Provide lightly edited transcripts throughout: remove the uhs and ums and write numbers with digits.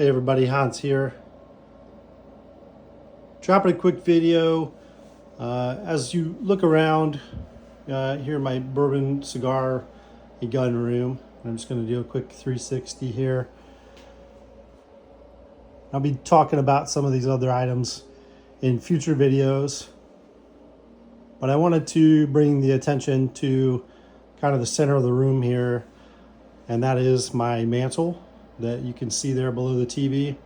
Hey everybody, Hans here. Dropping a quick video. As you look around here in my Bourbon cigar gun room, I'm just going to do a quick 360 here. I'll be talking about some of these other items in future videos, but I wanted to bring the attention to kind of the center of the room here, and that is my mantle that you can see there below the TV.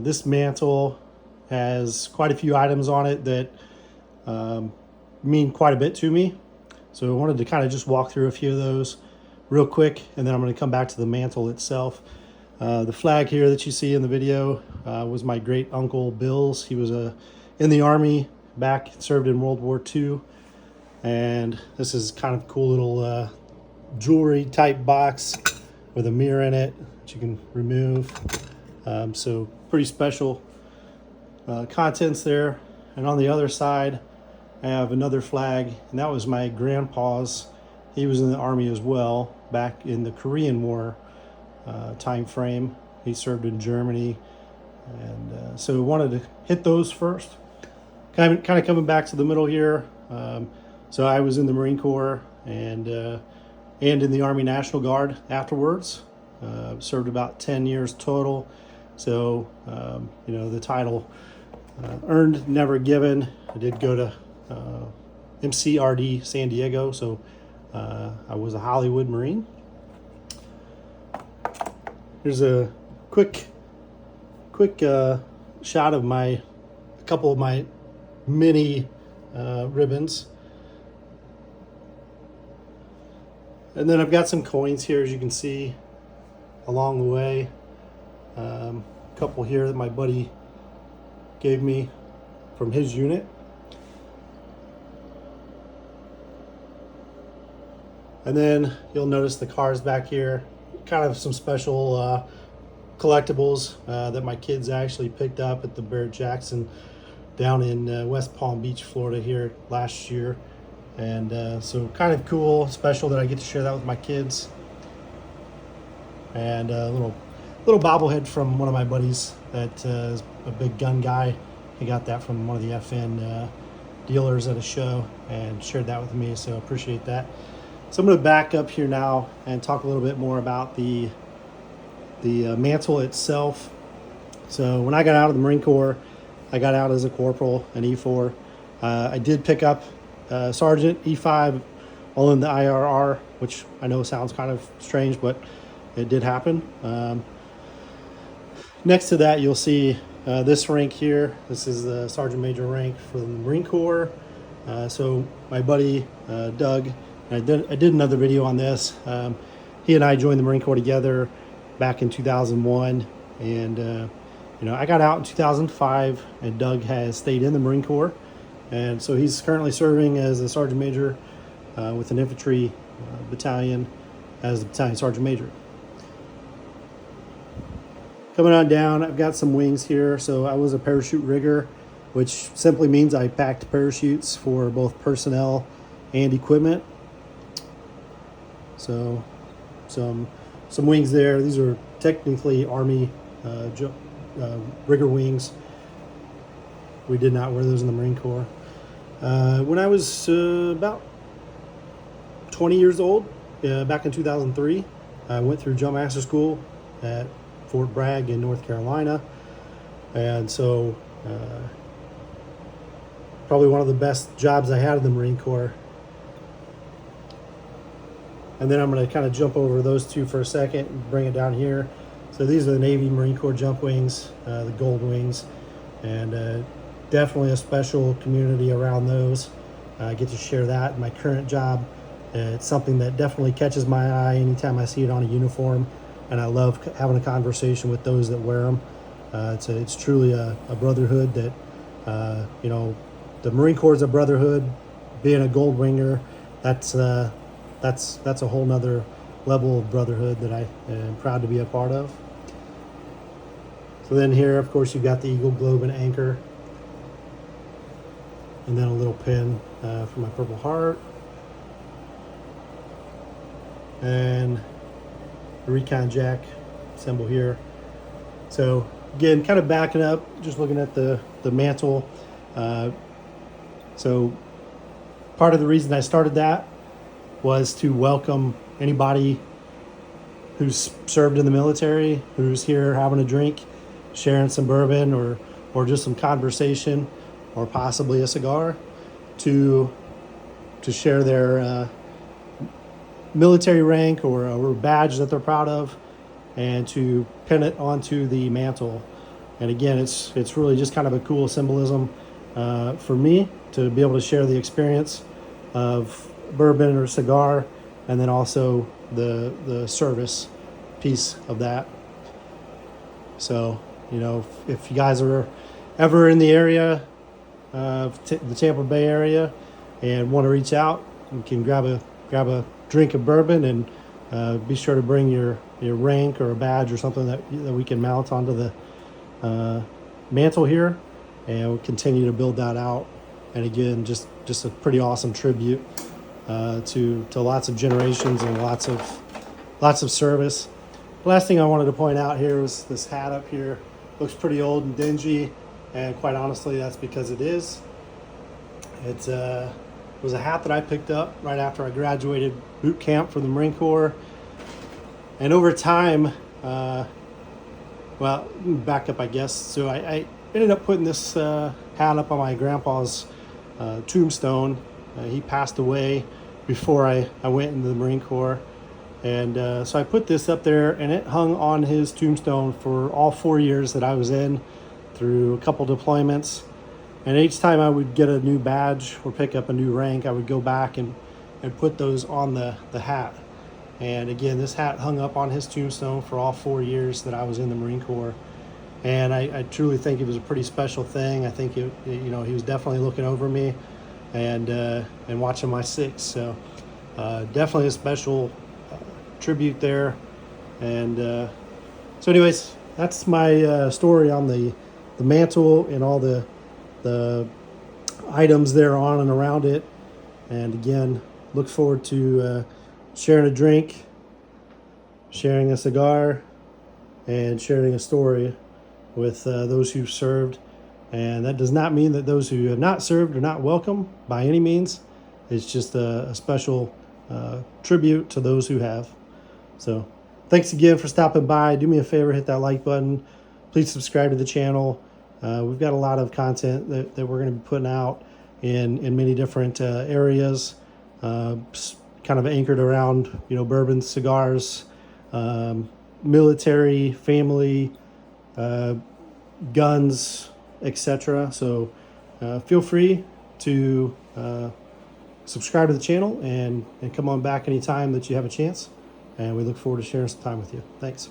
This mantle has quite a few items on it that mean quite a bit to me. So I wanted to kind of just walk through a few of those real quick, and then I'm going to come back to the mantle itself. The flag here that you see in the video was my great uncle Bill's. He was in the Army back, served in World War II. And this is kind of cool little jewelry type box with a mirror in it that you can remove. So pretty special contents there. And on the other side I have another flag, and that was my grandpa's. He was in the Army as well back in the Korean War time frame. He served in Germany, and so we wanted to hit those first. Kind of coming back to the middle here. So I was in the Marine Corps and in the Army National Guard afterwards. Served about 10 years total. So the title earned, never given. I did go to MCRD San Diego, so I was a Hollywood Marine. Here's a quick shot of a couple of my mini ribbons. And then I've got some coins here, as you can see, along the way. A couple here that my buddy gave me from his unit. And then you'll notice the cars back here, kind of some special collectibles that my kids actually picked up at the Barrett Jackson down in West Palm Beach, Florida here last year. And so kind of cool, special that I get to share that with my kids. And a little bobblehead from one of my buddies that is a big gun guy. He got that from one of the FN dealers at a show and shared that with me, so I appreciate that. So I'm going to back up here now and talk a little bit more about the mantle itself. So when I got out of the Marine Corps, I got out as a corporal in E4. I did pick up Sergeant E5 all in the IRR, which I know sounds kind of strange, but it did happen. Next to that, you'll see this rank here. This is the Sergeant Major rank for the Marine Corps. So my buddy Doug, I did another video on this. He and I joined the Marine Corps together back in 2001, and I got out in 2005, and Doug has stayed in the Marine Corps, and so he's currently serving as a Sergeant Major with an infantry battalion as the battalion Sergeant Major. Coming on down, I've got some wings here. So I was a parachute rigger, which simply means I packed parachutes for both personnel and equipment. So some wings there. These are technically Army rigger wings. We did not wear those in the Marine Corps. When I was about 20 years old, back in 2003, I went through Jump Master School at Fort Bragg in North Carolina, and so probably one of the best jobs I had in the Marine Corps. And then I'm going to kind of jump over those two for a second and bring it down here. So these are the Navy Marine Corps jump wings, the gold wings, and definitely a special community around those. I get to share that in my current job. It's something that definitely catches my eye anytime I see it on a uniform, and I love having a conversation with those that wear them. It's truly a brotherhood that, the Marine Corps is a brotherhood. Being a gold winger, that's a whole nother level of brotherhood that I am proud to be a part of. So then here, of course, you've got the Eagle, Globe, and Anchor, and then a little pin for my Purple Heart, and the Recon Jack symbol here. So again, kind of backing up, just looking at the mantle. So part of the reason I started that was to welcome anybody who's served in the military, who's here having a drink, sharing some bourbon or just some conversation, or possibly a cigar, to share their military rank or a badge that they're proud of, and to pin it onto the mantle. And again, it's really just kind of a cool symbolism for me to be able to share the experience of bourbon or cigar, and then also the service piece of that. So, you know, if you guys are ever in the area of the Tampa Bay area and want to reach out, you can grab a drink of bourbon, and be sure to bring your rank or a badge or something that we can mount onto the mantle here, and we'll continue to build that out. And again, just a pretty awesome tribute to lots of generations and lots of service. The last thing I wanted to point out here was this hat up here. Looks pretty old and dingy, and quite honestly, that's because it is. It was a hat that I picked up right after I graduated boot camp from the Marine Corps, and over time, well, back up, I guess. So I ended up putting this hat up on my grandpa's tombstone. He passed away before I went into the Marine Corps. And so I put this up there, and it hung on his tombstone for all 4 years that I was in, through a couple deployments. And each time I would get a new badge or pick up a new rank, I would go back and put those on the hat. And again, this hat hung up on his tombstone for all 4 years that I was in the Marine Corps. And I truly think it was a pretty special thing. I think you know, he was definitely looking over me and watching my six. So definitely a special tribute there. And so anyways, that's my story on the mantle and all the items there on and around it. And again, look forward to sharing a drink, sharing a cigar, and sharing a story with those who've served. And that does not mean that those who have not served are not welcome by any means. It's just a special tribute to those who have. So thanks again for stopping by. Do me a favor, hit that like button. Please subscribe to the channel. We've got a lot of content that we're going to be putting out in many different areas, kind of anchored around, you know, bourbon, cigars, military, family, guns, etc. So feel free to subscribe to the channel and come on back anytime that you have a chance. And we look forward to sharing some time with you. Thanks.